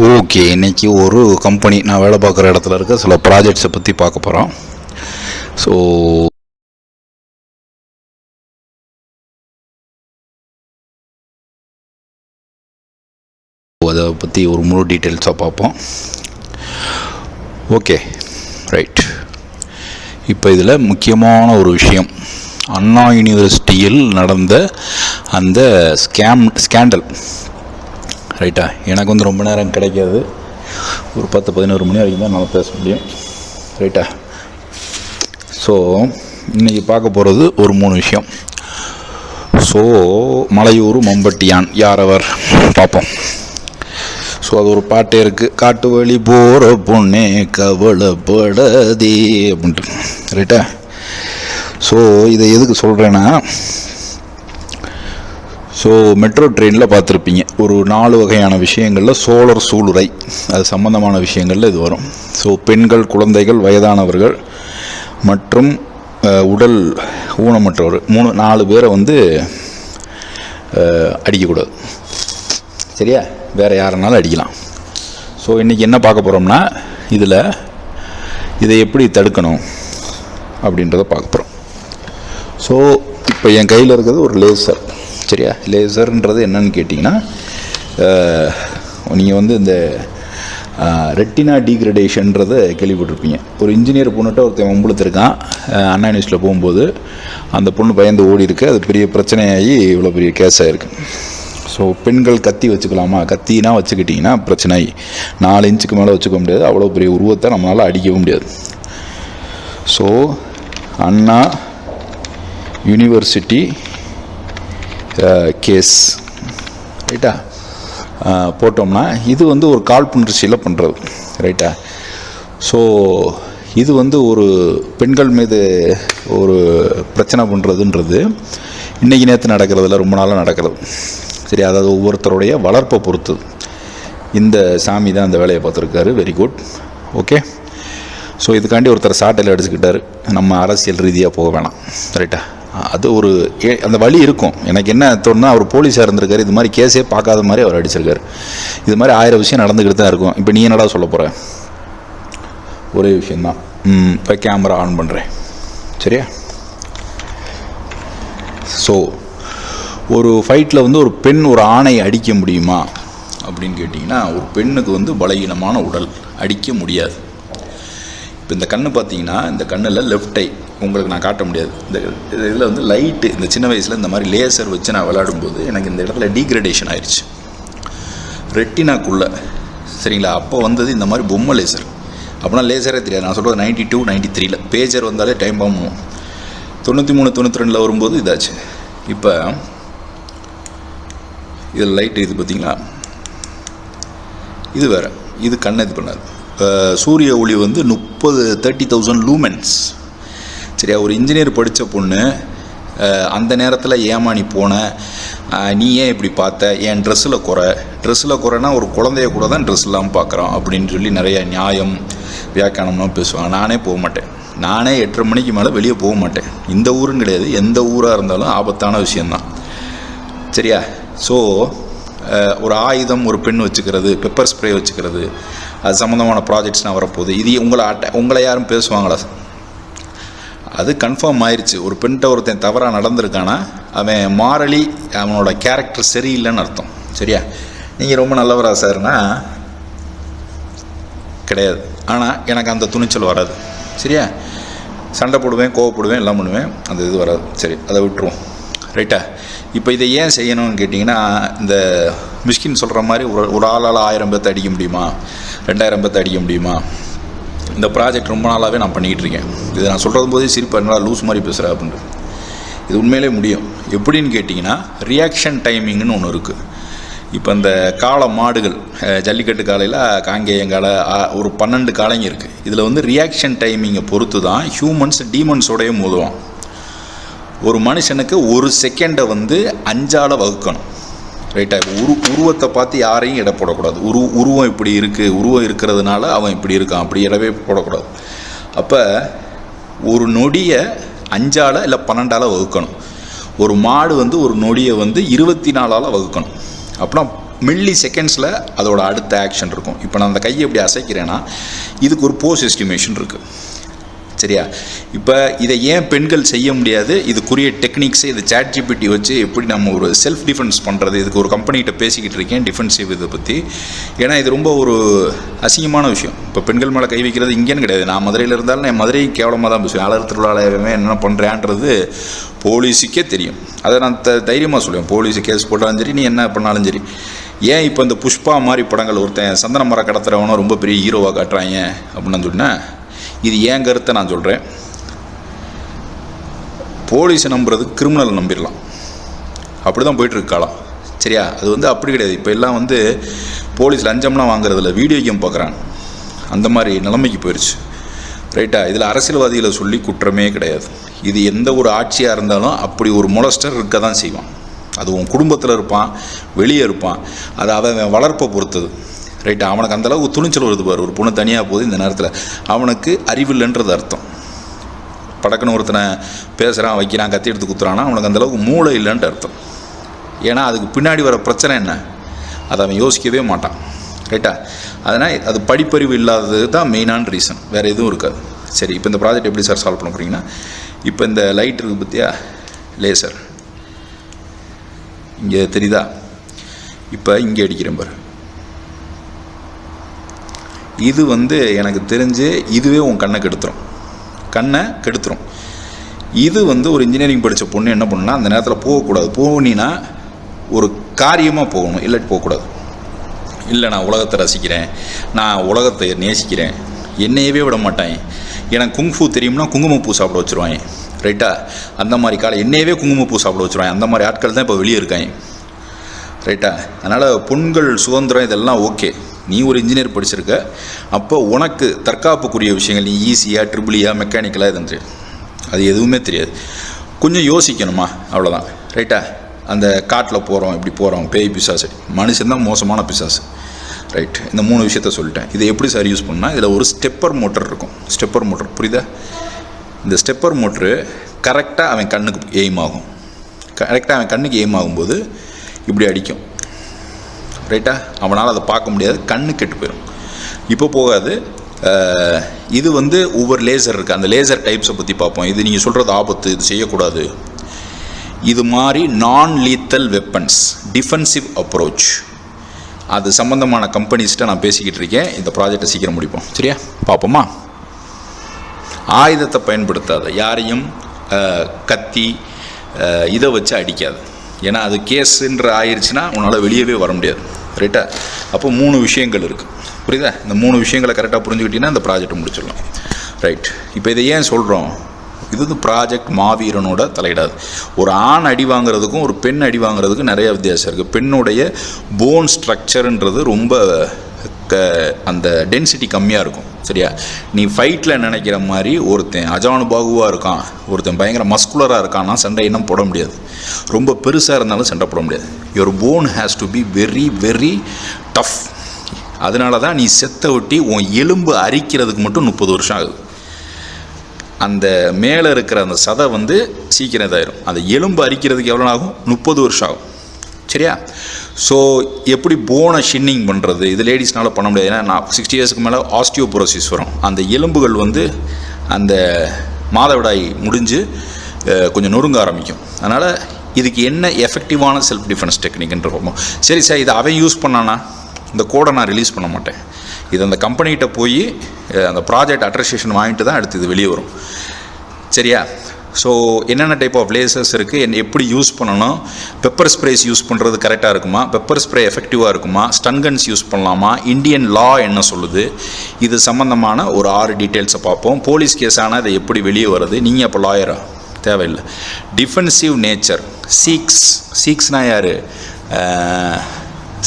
Okay, இன்றைக்கி ஒரு company நான் வேலை பார்க்குற இடத்துல இருக்க சில ப்ராஜெக்ட்ஸை பற்றி பார்க்க போகிறோம். ஸோ அதை பற்றி ஒரு முழு டீட்டெயில்ஸாக பார்ப்போம். Okay, right. இப்போ இதில் முக்கியமான ஒரு விஷயம், அண்ணா யூனிவர்சிட்டியில் நடந்த அந்த ஸ்கேண்டல். ரைட்டா, எனக்கு வந்து ரொம்ப நேரம் கிடைக்காது, ஒரு 10-11 மணி வரைக்கும் தான் நான் பேச முடியும். ரைட்டா, ஸோ இன்றைக்கி பார்க்க போகிறது ஒரு 3 விஷயம். ஸோ மலையூர் மம்பட்டியான் யார் அவர் பார்ப்போம். ஸோ அது ஒரு பாட்டே இருக்குது, காட்டு வழி போகிற பொண்ணே கவலைப்படாதே அப்படின்ட்டு. ரைட்டா, ஸோ இதை எதுக்கு சொல்கிறேன்னா, ஸோ மெட்ரோ ட்ரெயினில் பார்த்துருப்பீங்க ஒரு 4 வகையான விஷயங்களில் சோழர் சூளுரை அது சம்மந்தமான விஷயங்களில் இது வரும். ஸோ பெண்கள், குழந்தைகள், வயதானவர்கள் மற்றும் உடல் ஊனமற்றவர் 4 பேரை வந்து அடிக்கக்கூடாது. சரியா, வேறு யாருனாலும் அடிக்கலாம். ஸோ இன்றைக்கி என்ன பார்க்க போகிறோம்னா, இதை எப்படி தடுக்கணும் அப்படின்றத பார்க்க போகிறோம். ஸோ இப்போ என் கையில் இருக்கிறது ஒரு லேசர். சரியா, லேசர்ன்றது என்னன்னு கேட்டிங்கன்னா, நீங்கள் வந்து இந்த ரெட்டினா டீக்ரடேஷன்றதை கேள்விப்பட்டிருப்பீங்க. ஒரு இன்ஜினியர் பொண்ணுகிட்ட ஒருத்தன் வம்புழுத்திருக்கான், அண்ணா யூனிவர்சிட்டியில் போகும்போது அந்த பொண்ணு பயந்து ஓடி இருக்குது. அது பெரிய பிரச்சனையாகி இவ்வளோ பெரிய கேஸ் ஆகிருக்கு. ஸோ பெண்கள் கத்தி வச்சுக்கலாமா, கத்தினா வச்சுக்கிட்டிங்கன்னா பிரச்சனை, 4 இன்ச்சுக்கு மேலே வச்சுக்க முடியாது, அவ்வளோ பெரிய உருவத்தை நம்மளால் அடிக்கவும் முடியாது. ஸோ அண்ணா யூனிவர்சிட்டி கேஸ் ரைட்டா போட்டோம்னா, இது வந்து ஒரு காழ்ப்புணர்ச்சியில் பண்ணுறது. ரைட்டா, ஸோ இது வந்து ஒரு பெண்கள் மீது ஒரு பிரச்சனை பண்ணுறதுன்றது இன்றைக்கி நேற்று நடக்கிறதுல ரொம்ப நாளாக நடக்கிறது. சரி, அதாவது ஒவ்வொருத்தருடைய வளர்ப்பை பொறுத்தது. இந்த சாமி தான் அந்த வேலையை பார்த்துருக்காரு. Very good. ஓகே, ஸோ இதுக்காண்டி ஒருத்தர் சாட்டையில் அடிச்சுக்கிட்டார். நம்ம அரசியல் ரீதியாக போக வேணாம். ரைட்டா, அது ஒரு அந்த வழி இருக்கும். எனக்கு என்ன தோணுன்னா, அவர் போலீஸாக இருந்திருக்காரு, இது மாதிரி கேஸே பார்க்காத மாதிரி அவர் அடிச்சிருக்காரு. இது மாதிரி 1000 விஷயம் நடந்துக்கிட்டு தான் இருக்கும். இப்போ நீ என்னடா சொல்ல போகிற, ஒரே விஷயந்தான். இப்போ கேமரா ஆன் பண்ணுறேன். சரியா, ஸோ ஒரு ஃபைட்டில் வந்து ஒரு பெண் ஒரு ஆணை அடிக்க முடியுமா அப்படின்னு கேட்டிங்கன்னா, ஒரு பெண்ணுக்கு வந்து பலகீனமான உடல், அடிக்க முடியாது. இப்போ இந்த கண்ணு பார்த்தீங்கன்னா, இந்த கண்ணில் லெஃப்ட் ஐ உங்களுக்கு நான் காட்ட முடியாது. இந்த இதில் வந்து லைட்டு, இந்த சின்ன வயசில் இந்த மாதிரி லேசர் வச்சு நான் விளையாடும்போது எனக்கு இந்த இடத்துல டீக்ரடேஷன் ஆயிடுச்சு ரெட்டினாக்குள்ளே. சரிங்களா, அப்போ வந்தது இந்த மாதிரி பொம்மை லேசர். அப்படின்னா லேசரே தெரியாது. நான் சொல்கிறது 92, 93 பேஜர் வந்தாலே டைம் பாம்பும். 93, 92 வரும்போது இதாச்சு. இப்போ இதில் லைட்டு இது பார்த்திங்களா, இது வேறு, இது கண்ணை இது பண்ணாது. சூரிய ஒளி வந்து 30,000 லூமென்ஸ். சரியா, ஒரு இன்ஜினியர் படித்த பொண்ணு அந்த நேரத்தில் ஏமானி போன, நீ ஏன் இப்படி பார்த்த, என் ட்ரெஸ்ஸில் குறைனா ஒரு குழந்தைய கூட தான் ட்ரெஸ் இல்லாமல் பார்க்குறான் அப்படின்னு சொல்லி நிறைய நியாயம் வியாக்கியானம்லாம் பேசுவாங்க. நானே போக மாட்டேன். நானே 8:30 மணிக்கு மேலே வெளியே போக மாட்டேன். இந்த ஊருன்னு கிடையாது, எந்த ஊராக இருந்தாலும் ஆபத்தான விஷயந்தான். சரியா, ஸோ ஒரு ஆயுதம் ஒரு பெண் வச்சுக்கிறது, பெப்பர் ஸ்ப்ரே வச்சுக்கிறது, அது சம்மந்தமான ப்ராஜெக்ட்ஸ்னால் வரப்போகுது. இது உங்களை யாரும் பேசுவாங்களா? அது கன்ஃபார்ம் ஆயிடுச்சு. ஒரு பெண்கிட்ட ஒருத்தன் தவறாக நடந்திருக்கானா, அவன் மாரலி அவனோட கேரக்டர் சரியில்லைன்னு அர்த்தம். சரியா, நீங்கள் ரொம்ப நல்லவரா சார்னா கிடையாது. ஆனால் எனக்கு அந்த துணிச்சல் வராது. சரியா, சண்டை போடுவேன், கோவப்படுவேன், எல்லாம் பண்ணுவேன், அந்த இது வராது. சரி, அதை விட்டுருவோம். ரைட்டா, இப்போ இதை ஏன் செய்யணும்னு கேட்டிங்கன்னா, இந்த மிஷ்கின் சொல்கிற மாதிரி ஒரு ஆளால் 1000 பேர்த்தை அடிக்க முடியுமா, 2000 பேர்த்தை அடிக்க முடியுமா? இந்த ப்ராஜெக்ட் ரொம்ப நாளாகவே நான் பண்ணிக்கிட்டு இருக்கேன். இதை நான் சொல்கிறது போதே சிரிப்பு, என்னடா லூஸ் மாதிரி பேசுகிறேன் அப்படின்ட்டு. இது உண்மையிலே முடியும். எப்படின்னு கேட்டிங்கன்னா, ரியாக்ஷன் டைமிங்னு ஒன்று இருக்குது. இப்போ இந்த காளை மாடுகள், ஜல்லிக்கட்டு காலையில் காங்கேயங்காலை, ஒரு 12 காளைங்க இருக்குது. இதில் வந்து ரியாக்ஷன் டைமிங்கை பொறுத்து தான் ஹியூமன்ஸ் டீமன்ஸோடையே மோதுவான். ஒரு மனுஷனுக்கு 1 செகண்டை வந்து 5ஆல் வகுக்கணும். ரைட்டா, உருவத்தை பார்த்து யாரையும் எடை போடக்கூடாது. உருவம் இப்படி இருக்குது, உருவம் இருக்கிறதுனால அவன் இப்படி இருக்கான், அப்படி இடவே போடக்கூடாது. அப்போ ஒரு நொடியை 5ஆல் இல்லை 12ஆல் வகுக்கணும். ஒரு மாடு வந்து ஒரு நொடியை வந்து 24ஆல் வகுக்கணும். அப்படின்னா மில்லி செகண்ட்ஸில் அதோட அடுத்த ஆக்ஷன் இருக்கும். இப்போ நான் அந்த கையை எப்படி அசைக்கிறேன்னா இதுக்கு ஒரு போஸ் எஸ்டிமேஷன் இருக்குது. சரியா? இப்போ இதை ஏன் பெண்கள் செய்ய முடியாது, இதுக்குரிய டெக்னிக்ஸு, இது ChatGPT வச்சு எப்படி நம்ம ஒரு செல்ஃப் டிஃபென்ஸ் பண்ணுறது, இதுக்கு ஒரு கம்பெனிகிட்ட பேசிக்கிட்டு இருக்கேன் டிஃபென்சிவ் இதை பற்றி. ஏன்னா இது ரொம்ப ஒரு அசிங்கமான விஷயம். இப்போ பெண்கள் மேலே கை வைக்கிறது இங்கேன்னு கிடையாது. நான் மதுரையில் இருந்தாலும் நான் மதுரை கேவலமாக தான் பேசுவேன். அலர் திருவிழாவே என்ன பண்ணுறேன்றது போலீஸுக்கே தெரியும். அதை நான் தைரியமாக சொல்லுவேன். போலீஸு கேஸ் போட்டாலும் சரி, நீ என்ன பண்ணாலும் சரி. ஏன் இப்போ இந்த புஷ்பா மாதிரி படங்கள் ஒருத்தன் சந்தன மரம் கடத்துறவனும் ரொம்ப பெரிய ஹீரோவாக காட்டுறாங்க அப்படின்னு சொன்னேன். இது ஏன் கருத்தை நான் சொல்கிறேன். போலீஸை நம்புறது கிரிமினல் நம்பிடலாம், அப்படி தான் போயிட்டுருக்கு காலம். சரியா? அது அப்படி கிடையாது. இப்போ எல்லாம் போலீஸ் லஞ்சம்லாம் வாங்குறதில்ல, வீடியோ கேம் பார்க்குறாங்க. அந்த மாதிரி நிலைமைக்கு போயிடுச்சு. ரைட்டா? இதில் அரசியல்வாதிகளை சொல்லி குற்றமே கிடையாது. இது எந்த ஒரு ஆட்சியாக இருந்தாலும் அப்படி ஒரு மொலஸ்டர் இருக்க தான் செய்வான். அது உன் குடும்பத்தில் இருப்பான், வெளியே இருப்பான். அது அவன் வளர்ப்பை பொறுத்தது. ரைட்டா? அவனுக்கு அந்தளவுக்கு துணிச்சல் வருது பாரு. ஒரு பொண்ணு தனியாக போகுது இந்த நேரத்தில், அவனுக்கு அறிவில்லைன்றது அர்த்தம். படக்குன்னு ஒருத்தனை பேசுகிறான், வைக்கிறான், கத்தி எடுத்து குத்துறான்னா அவனுக்கு அந்தளவுக்கு மூளை இல்லைன்ட்டு அர்த்தம். ஏன்னா அதுக்கு பின்னாடி வர பிரச்சனை என்ன, அதை அவன் யோசிக்கவே மாட்டான். ரைட்டா? அதனால் அது படிப்பறிவு இல்லாதது தான் மெயினான ரீசன், வேறு எதுவும் இருக்காது. சரி, இப்போ இந்த ப்ராஜெக்ட் எப்படி சார் சால்வ் பண்ண போகிறீங்கன்னா, இப்போ இந்த லைட் இருக்குது பற்றியா, லேசர் இங்கே தெரியுதா? இப்போ இங்கே அடிக்கிறேன் பாரு. இது எனக்கு தெரிஞ்சு இதுவே உன் கண்ணை கெடுத்துரும். இது ஒரு இன்ஜினியரிங் படித்த பொண்ணு என்ன பண்ணுன்னா, அந்த நேரத்தில் போகக்கூடாது. போனீன்னா ஒரு காரியமாக போகணும், இல்லாட்டி போகக்கூடாது. இல்லை நான் உலகத்தை ரசிக்கிறேன், நான் உலகத்தை நேசிக்கிறேன், என்னையவே விட மாட்டாங்க, எனக்கு குங்ஃபூ தெரியும்னா குங்குமப்பூ சாப்பிட வச்சுருவாங்க. ரைட்டா? அந்த மாதிரி காலம் என்னையவே குங்குமப்பூ சாப்பிட வச்சுருவாங்க. அந்த மாதிரி ஆட்கள் தான் இப்போ வெளியே இருக்காங்க. ரைட்டா? அதனால் பெண்கள் சுதந்திரம் இதெல்லாம் ஓகே. நீ ஒரு இன்ஜினியர் படிச்சிருக்க, அப்போ உனக்கு தற்காப்புக்குரிய விஷயங்கள், நீ ஈஸியாக ட்ரிபிளியாக மெக்கானிக்கலாக எதுவும் தெரியாது, அது எதுவுமே தெரியாது. கொஞ்சம் யோசிக்கணுமா, அவ்வளோதான். ரைட்டா? அந்த காட்டில் போகிறோம், இப்படி போகிறோம், பேய் பிசாசு, மனுஷன்தான் மோசமான பிசாசு. ரைட்? இந்த 3 விஷயத்த சொல்லிட்டேன். இதை எப்படி சார் யூஸ் பண்ணால், இதில் ஒரு ஸ்டெப்பர் மோட்டர் இருக்கும். ஸ்டெப்பர் மோட்டர் புரியுதா? இந்த ஸ்டெப்பர் மோட்ரு கரெக்டாக அவன் கண்ணுக்கு எய்ம் ஆகும். கரெக்டாக அவன் கண்ணுக்கு எய்ம் ஆகும்போது இப்படி அடிக்கும். ரைட்டா? அவனால் அதை பார்க்க முடியாது, கண்ணு கெட்டு போயிடும். இப்போ போகாது. இது ஒவ்வொரு லேசர் இருக்குது. அந்த லேசர் டைப்ஸை பற்றி பார்ப்போம். இது நீங்கள் சொல்கிறது ஆபத்து, இது செய்யக்கூடாது. இது மாதிரி நான் லீத்தல் வெப்பன்ஸ், டிஃபென்சிவ் அப்ரோச், அது சம்மந்தமான கம்பெனிஸ்கிட்ட நான் பேசிக்கிட்டு இருக்கேன். இந்த ப்ராஜெக்டை சீக்கிரம் முடிப்போம். சரியா? பார்ப்போமா? ஆயுதத்தை பயன்படுத்தாத, யாரையும் கத்தி இதை வச்சு அடிக்காது. ஏன்னா அது கேஸுன்ற ஆயிடுச்சுன்னா உன்னால் வெளியவே வர முடியாது. ரைட்டா? அப்போ 3 விஷயங்கள் இருக்குது. புரியுதா? இந்த 3 விஷயங்களை கரெக்டாக புரிஞ்சுக்கிட்டீங்கன்னா இந்த ப்ராஜெக்டை முடிச்சிடலாம். ரைட்? இப்போ இதை ஏன் சொல்கிறோம்? இது ப்ராஜெக்ட் மாவீரனோட தலையிடாது. ஒரு ஆண் அடி வாங்குறதுக்கும் ஒரு பெண் அடி வாங்குறதுக்கும் நிறைய வித்தியாசம் இருக்குது. பெண்ணுடைய போன் ஸ்ட்ரக்சருன்றது ரொம்ப அந்த டென்சிட்டி கம்மியாக இருக்கும். சரியா? நீ ஃபைட்டில் நினைக்கிற மாதிரி ஒருத்தன் அஜானுபாகுவாக இருக்கான், ஒருத்தன் பயங்கர மஸ்குலராக இருக்கான்னா சண்டை இன்னும் போட முடியாது. ரொம்ப பெருசாக இருந்தாலும் சண்டை போட முடியாது. Your phone has to be very very tough. அதனால தான் நீ செத்தை ஒட்டி உன் எலும்பு அரிக்கிறதுக்கு மட்டும் 30 வருஷம் ஆகுது. அந்த மேலே இருக்கிற அந்த சதை சீக்கிரம் இதாயிரும். அந்த எலும்பு அரிக்கிறதுக்கு எவ்வளோ ஆகும்? 30 வருஷம் ஆகும். சரியா? ஸோ எப்படி போனை ஷின்னிங் பண்ணுறது, இது லேடிஸ்னால் பண்ண முடியாது. ஏன்னா நான் 60 இயர்ஸ்க்கு மேலே ஆஸ்டியோபோரோசிஸ் வரும். அந்த எலும்புகள் அந்த மாதவிடாய் முடிஞ்சு கொஞ்சம் நொறுங்க ஆரம்பிக்கும். அதனால் இதுக்கு என்ன எஃபெக்டிவான செல்ஃப் டிஃபென்ஸ் டெக்னிக்ன்ற பார்ப்போம். சரி சார், இதை அவன் யூஸ் பண்ணானா இந்த கோடை நான் ரிலீஸ் பண்ண மாட்டேன். இது அந்த கம்பெனிகிட்ட போய் அந்த ப்ராஜெக்ட் அட்ரஸ்டேஷன் வாங்கிட்டு தான் அடுத்து இது வெளியே வரும். சரியா? ஸோ என்னென்ன டைப் ஆஃப் லேசர்ஸ் இருக்குது, எப்படி யூஸ் பண்ணணும், பெப்பர் ஸ்ப்ரேஸ் யூஸ் பண்ணுறது கரெக்டாக இருக்குமா, பெப்பர் ஸ்ப்ரே எஃபெக்டிவாக இருக்குமா, ஸ்டன் கன்ஸ் யூஸ் பண்ணலாமா, இந்தியன் லா என்ன சொல்லுது, இது சம்மந்தமான ஒரு 6 டீட்டெயில்ஸை பார்ப்போம். போலீஸ் கேஸான அதை எப்படி வெளியே வருது, நீங்கள் அப்போ லாயரா தேவையில்லை. டிஃபென்சிவ் நேச்சர், சீக்ஸ்னால் யார்,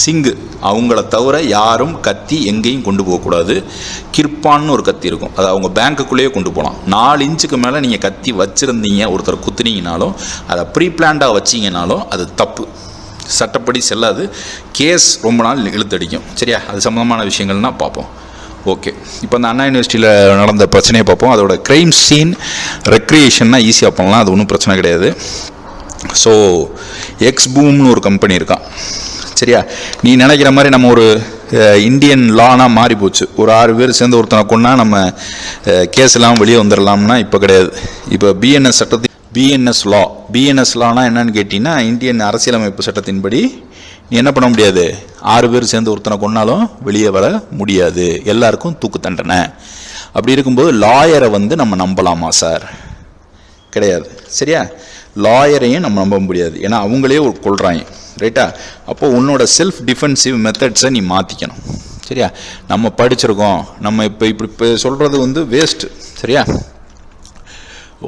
சிங்கு, அவங்கள தவிர யாரும் கத்தி எங்கேயும் கொண்டு போகக்கூடாது. கிர்பான்னு ஒரு கத்தி இருக்கும், அது அவங்க பேங்க்குள்ளேயே கொண்டு போகலாம். 4 இன்ச்சுக்கு மேலே நீங்கள் கத்தி வச்சுருந்தீங்க, ஒருத்தர் குத்துனீங்கனாலும் அதை ப்ரீ பிளான்டாக வச்சிங்கனாலும் அது தப்பு, சட்டப்படி செல்லாது, கேஸ் ரொம்ப நாள் இழுத்தடிக்கும். சரியா? அது சம்மந்தமான விஷயங்கள்னால் பார்ப்போம். ஓகே, இப்போ அந்த அண்ணா யூனிவர்சிட்டியில் நடந்த பிரச்சனையை பார்ப்போம். அதோட க்ரைம் சீன் ரெக்ரியேஷன்னா ஈஸியாக பண்ணலாம், அது ஒன்றும் பிரச்சனை கிடையாது. ஸோ எக்ஸ் பூம்னு ஒரு கம்பெனி இருக்கான். சரியா? நீ நினைக்கிற மாதிரி நம்ம ஒரு இந்தியன் லானா மாறி போச்சு. ஒரு 6 பேர் சேர்ந்து ஒருத்தனை கொண்டா நம்ம கேஸ் எல்லாம் வெளியே வந்துடலாம்னா இப்போ கிடையாது. இப்போ பிஎன்எஸ் சட்டத்தின் பிஎன்எஸ் லானா என்னன்னு கேட்டிங்கன்னா, இந்தியன் அரசியலமைப்பு சட்டத்தின்படி நீ என்ன பண்ண முடியாது, 6 பேர் சேர்ந்து ஒருத்தனை கொண்டாலும் வெளியே வர முடியாது, எல்லாருக்கும் தூக்கு தண்டனை. அப்படி இருக்கும்போது லாயரை நம்ம நம்பலாமா சார்? கிடையாது. சரியா? லாயரையும் நம்ம நம்ப முடியாது, ஏன்னா அவங்களே கொள்றாங்க. ரைட்டா? அப்போது உன்னோட செல்ஃப் டிஃபென்சிவ் மெத்தட்ஸை நீ மாற்றிக்கணும். சரியா? நம்ம படிச்சிருக்கோம், நம்ம இப்போ சொல்கிறது வேஸ்ட்டு. சரியா?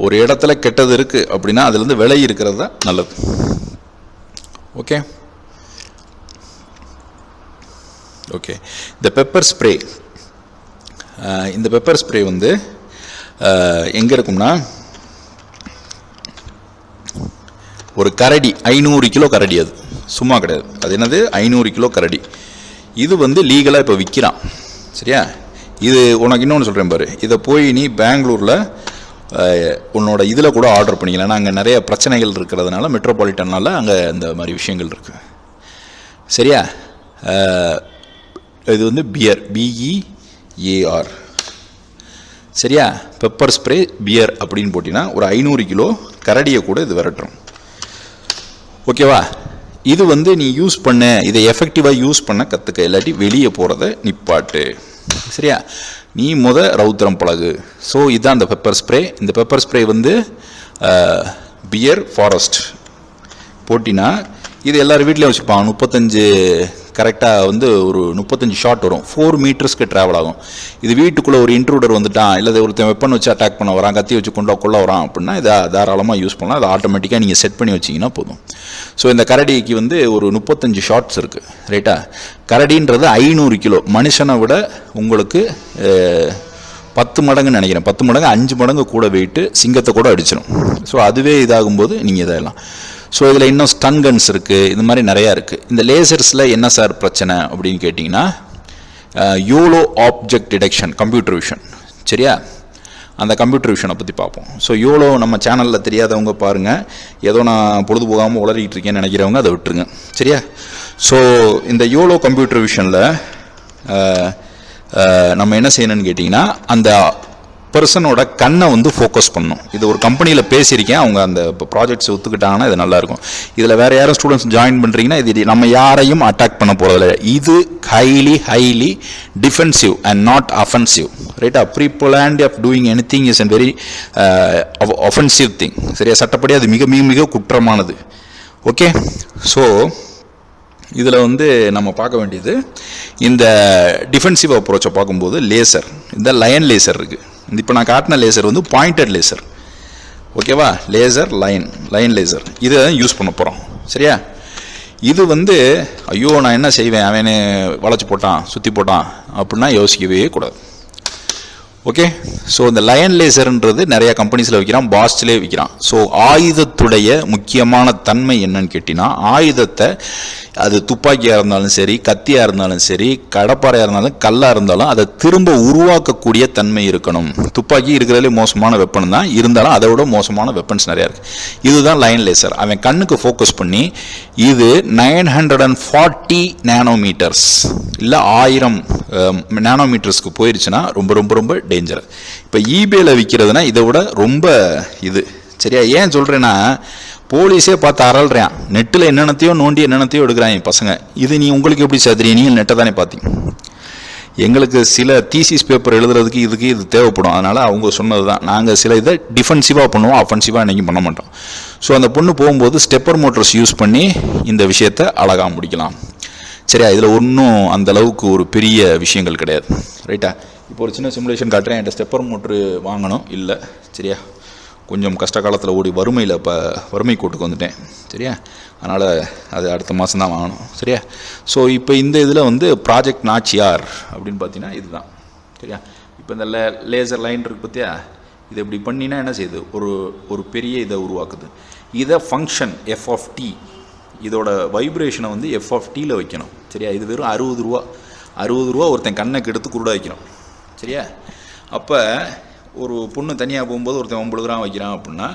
ஒரு இடத்துல கெட்டது இருக்குது அப்படின்னா அதுலேருந்து விலகி இருக்கிறது தான் நல்லது. ஓகே ஓகே இந்த பெப்பர் ஸ்ப்ரே, இந்த பெப்பர் ஸ்ப்ரே எங்கே இருக்கும்னா, ஒரு கரடி 500 கிலோ கரடி, அது சும்மா கிடையாது. அது என்னது? 500 கிலோ கரடி. இது லீகலாக இப்போ விற்கிறான். சரியா? இது உனக்கு இன்னொன்று சொல்கிறேன் பாரு, இதை போய் நீ பெங்களூரில் உன்னோட இதில் கூட ஆர்டர் பண்ணிக்கலாம். ஏன்னா அங்கே நிறைய பிரச்சனைகள் இருக்கிறதுனால, மெட்ரோபாலிட்டனால அங்கே இந்த மாதிரி விஷயங்கள் இருக்குது. சரியா? இது பியர், BEAR. சரியா? பெப்பர் ஸ்ப்ரே பியர் அப்படின்னு போட்டிங்கன்னா ஒரு 500 கிலோ கரடியை கூட இது விரட்டுறோம். ஓகேவா? இது நீ யூஸ் பண்ண, இதை எஃபெக்டிவாக யூஸ் பண்ண கற்றுக்க, இல்லாட்டி வெளியே போகிறத நிப்பாட்டு. சரியா? நீ ரவுத்திரம் பழகு. ஸோ இதுதான் அந்த பெப்பர் ஸ்ப்ரே. இந்த பெப்பர் ஸ்ப்ரே பியர் ஃபாரஸ்ட் போட்டினா இது எல்லாரும் வீட்லேயும் வச்சுப்பான். 35 கரெக்டாக ஒரு 35 ஷாட் வரும், 4 மீட்டர்ஸ்க்கு ட்ராவல் ஆகும். இது வீட்டுக்குள்ளே ஒரு இன்ட்ரூடர் வந்துட்டான், இல்லை ஒருத்தன் வெப்பன் வச்சு அட்டாக் பண்ண வரான், கத்தி வச்சு கொள்ள வரான் அப்படின்னா இதை தாராளமாக யூஸ் பண்ணலாம். அதை ஆட்டோமேட்டிக்காக நீங்கள் செட் பண்ணி வச்சிங்கன்னா போதும். ஸோ இந்த கரடிக்கு ஒரு 35 ஷாட்ஸ் இருக்குது. ரைட்டா? கரடின்றது 500 கிலோ, மனுஷனை விட உங்களுக்கு 10 மடங்குன்னு நினைக்கிறேன், 10 மடங்கு 5 மடங்கு கூட வெயிட்டு, சிங்கத்தை கூட அடிச்சிடும். ஸோ அதுவே இதாகும்போது நீங்கள் இதெல்லாம். ஸோ இதில் இன்னும் ஸ்டன் கன்ஸ் இருக்குது, இது மாதிரி நிறையா இருக்குது. இந்த லேசர்ஸில் என்ன சார் பிரச்சனை அப்படின்னு கேட்டிங்கன்னா, YOLO object detection, computer vision. சரியா? அந்த கம்ப்யூட்டர் விஷனை பற்றி பார்ப்போம். ஸோ யோலோ நம்ம சேனலில் தெரியாதவங்க பாருங்கள், ஏதோ நான் பொழுது போகாமல் உளறிட்டு இருக்கேன்னு நினைக்கிறவங்க அதை விட்டுருங்க. சரியா? ஸோ இந்த யோலோ கம்ப்யூட்டர் விஷனில் நம்ம என்ன செய்யணும்னு கேட்டிங்கன்னா, அந்த பர்சனோட கண்ணை ஃபோக்கஸ் பண்ணணும். இது ஒரு கம்பெனியில் பேசியிருக்கேன், அவங்க அந்த ப்ராஜெக்ட்ஸ் ஒத்துக்கிட்டாங்கன்னா இது நல்லாயிருக்கும். இதில் வேறு யாரும் ஸ்டூடெண்ட்ஸ் ஜாயின் பண்ணுறீங்கன்னா இது நம்ம யாரையும் அட்டாக் பண்ண போகிறதில்ல. இது highly defensive and not offensive. ரைட்டா? Preplanned of doing anything is and very offensive thing. சரியா? சட்டப்படி அது மிக மிக மிக குற்றமானது. ஓகே? ஸோ இதில் நம்ம பார்க்க வேண்டியது, இந்த டிஃபென்சிவ் அப்ரோச்சை பார்க்கும்போது லேசர், இந்த லயன் லேசர் இருக்குது. இப்போ நான் காட்டின லேசர் பாயிண்டட் லேசர். ஓகேவா? லேசர் லயன் லேசர், இதை யூஸ் பண்ண போகிறோம். சரியா? இது ஐயோ நான் என்ன செய்வேன், அவனே வளைச்சி போட்டான் சுற்றி போட்டான் அப்படின்னா யோசிக்கவே கூடாது. ஓகே? ஸோ இந்த லயன் லேசர்ன்றது நிறைய கம்பெனிஸில் விற்கிறான், பாஸ்ட்லேயே விற்கிறான். ஸோ ஆயுதத்துடைய முக்கியமான தன்மை என்னன்னு கேட்டிங்கன்னா, ஆயுதத்தை அது துப்பாக்கியாக இருந்தாலும் சரி, கத்தியாக இருந்தாலும் சரி, கடப்பாறையாக இருந்தாலும் கல்லாக இருந்தாலும் அதை திரும்ப உருவாக்கக்கூடிய தன்மை இருக்கணும். துப்பாக்கி இருக்கிறதுலே மோசமான வெப்பன் தான், இருந்தாலும் அதை விட மோசமான வெப்பன்ஸ் நிறையா இருக்குது. இதுதான் லயன் லேசர். அவன் கண்ணுக்கு ஃபோக்கஸ் பண்ணி, இது 940 நேனோமீட்டர்ஸ் இல்லை 1000 நேனோமீட்டர்ஸ்க்கு போயிடுச்சுன்னா ரொம்ப ரொம்ப ரொம்ப டேஞ்சர். இப்போ ஈபேல விற்கிறதுனா இதை விட ரொம்ப இது. சரியா? ஏன் சொல்கிறேன்னா, போலீஸே பார்த்து அரல்றான், நெட்டில் என்னென்னத்தையோ நோண்டி என்னென்னத்தையோ எடுக்கிறாங்க பசங்க. இது நீ உங்களுக்கு எப்படி சாதிரி, நீங்கள் நெட்டை தானே பார்த்தீங்க. எங்களுக்கு சில தீசிஸ் பேப்பர் எழுதுறதுக்கு இது தேவைப்படும், அதனால் அவங்க சொன்னது தான். நாங்கள் சில இதை டிஃபென்சிவாக பண்ணுவோம், அஃபென்சிவாக இன்றைக்கி பண்ண மாட்டோம். ஸோ அந்த பொண்ணு போகும்போது ஸ்டெப்பர் மோட்டர்ஸ் யூஸ் பண்ணி இந்த விஷயத்தை அழகாக முடிக்கலாம். சரியா? இதில் ஒன்றும் அந்தளவுக்கு ஒரு பெரிய விஷயங்கள் கிடையாது. ரைட்டா? இப்போ ஒரு சின்ன சிமுலேஷன் காட்டுறேன். என்கிட்ட ஸ்டெப்பர் மோட்ரு வாங்கணும் இல்லை. சரியா? கொஞ்சம் கஷ்ட காலத்தில் ஓடி வறுமையில் இப்போ வறுமை கோட்டுக்கு வந்துட்டேன். சரியா? அதனால் அது அடுத்த மாதம் தான் வாங்கணும். சரியா? ஸோ இப்போ இந்த இதில் ப்ராஜெக்ட் நாச்சியார் அப்படின்னு பார்த்தீங்கன்னா இதுதான். சரியா? இப்போ இந்த லேசர் லைன் இருக்குது பார்த்தியா, இதை இப்படி பண்ணினா என்ன செய்யுது, ஒரு பெரிய இதை உருவாக்குது. இதை ஃபங்க்ஷன் F(t), இதோட வைப்ரேஷனை F(t)ல் வைக்கணும். சரியா? இது வெறும் 60 ரூபா ஒருத்தன் கண்ணுக்கு எடுத்து குருடா வைக்கணும். சரியா? அப்போ ஒரு பொண்ணு தனியாக போகும்போது ஒருத்தன் 50 கிராம் வைக்கிறான் அப்படின்னா,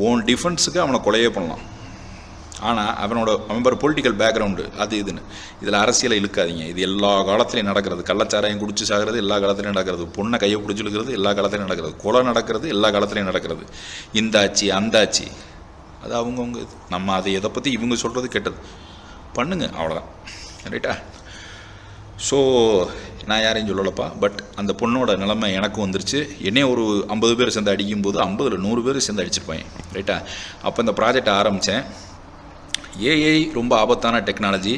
ஓன் டிஃபென்ஸுக்கு அவனை கொலையே பண்ணலாம். ஆனால் அவன் பொலிட்டிக்கல் பேக்ரவுண்டு அது இதுன்னு இதில் அரசியலை இழுக்காதீங்க. இது எல்லா காலத்துலையும் நடக்கிறது. கள்ளச்சாராயம் குடிச்சு சாகிறது எல்லா காலத்துலையும் நடக்கிறது. பொண்ணை கையை பிடிச்சி இழுக்கிறது எல்லா காலத்துலையும் நடக்கிறது. கொலை நடக்கிறது எல்லா காலத்துலையும் நடக்கிறது. இந்த ஆட்சி அந்த ஆட்சி அது அவங்கவுங்க இது. நம்ம அதை எதை பற்றி இவங்க சொல்கிறது கெட்டது பண்ணுங்க, அவ்வளோதான். ரைட்டா? ஸோ நான் யாரையும் சொல்லலப்பா. பட் அந்த பொண்ணோட நிலைமை எனக்கும் வந்துருச்சு. என்னையே ஒரு 50 பேர் சேர்ந்து அடிக்கும்போது 50 100 பேர் சேர்ந்து அடிச்சிருப்பாங்க. ரைட்டா? அப்போ இந்த ப்ராஜெக்ட் ஆரம்பித்தேன். ஏஐ ரொம்ப ஆபத்தான டெக்னாலஜி.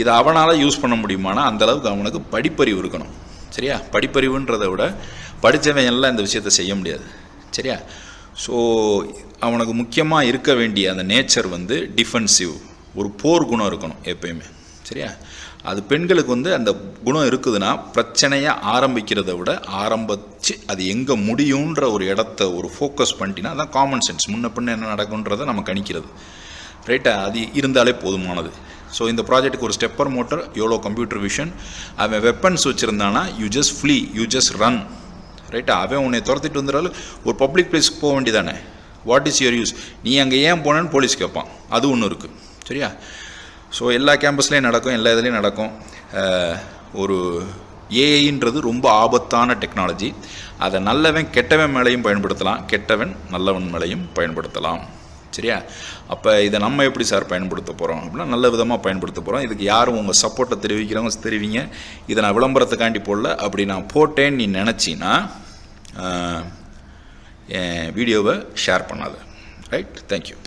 இதை அவனால் யூஸ் பண்ண முடியுமானா அந்தளவுக்கு அவனுக்கு படிப்பறிவு இருக்கணும். சரியா? படிப்பறிவுன்றதை விட படித்தவன் எல்லாம் இந்த விஷயத்தை செய்ய முடியாது. சரியா? ஸோ அவனுக்கு முக்கியமாக இருக்க வேண்டிய அந்த நேச்சர் வந்து டிஃபென்சிவ், ஒரு போர் குணம் இருக்கணும் எப்பயுமே. சரியா? அது பெண்களுக்கு வந்து அந்த குணம் இருக்குதுன்னா பிரச்சனையை ஆரம்பிக்கிறத விட ஆரம்பித்து அது எங்கே முடியுன்ற ஒரு இடத்த ஒரு ஃபோக்கஸ் பண்ணிட்டீங்கன்னா அதான் காமன் சென்ஸ். முன்ன பின்ன என்ன நடக்குன்றதை நம்ம கணிக்கிறது. ரைட்டா? அது இருந்தாலே போதுமானது. ஸோ இந்த ப்ராஜெக்ட்டுக்கு ஒரு ஸ்டெப்பர் மோட்டர், எவ்வளோ கம்ப்யூட்டர் விஷன், அவன் வெப்பன்ஸ் வச்சுருந்தானா you just flee, you just run. ரைட்டா? அவன் உன்னை துரத்திட்டு வந்துடாலும் ஒரு பப்ளிக் பிளேஸ்க்கு போக வேண்டியதானே. What is your use? நீ அங்கே ஏன் போனேன்னு போலீஸ் கேட்பான். அது ஒன்று இருக்குது. சரியா? ஸோ எல்லா கேம்பஸ்லேயும் நடக்கும், எல்லா இதுலேயும் நடக்கும். ஒரு ஏஐன்றது ரொம்ப ஆபத்தான டெக்னாலஜி. அதை நல்லவன் கெட்டவன் மேலேயும் பயன்படுத்தலாம், கெட்டவன் நல்லவன் மேலேயும் பயன்படுத்தலாம். சரியா? அப்போ இதை நம்ம எப்படி சார் பயன்படுத்த போகிறோம் அப்படின்னா நல்ல விதமாக பயன்படுத்த போகிறோம். இதுக்கு யாரும் உங்கள் சப்போர்ட்டை தெரிவிக்கிறவங்க தெரிவிங்க. இதை நான் விளம்பரத்துக்காண்டி போடல. அப்படி நான் போட்டேன்னு நீ நினச்சின்னா என் வீடியோவை ஷேர் பண்ணாத. ரைட்? தேங்க்யூ.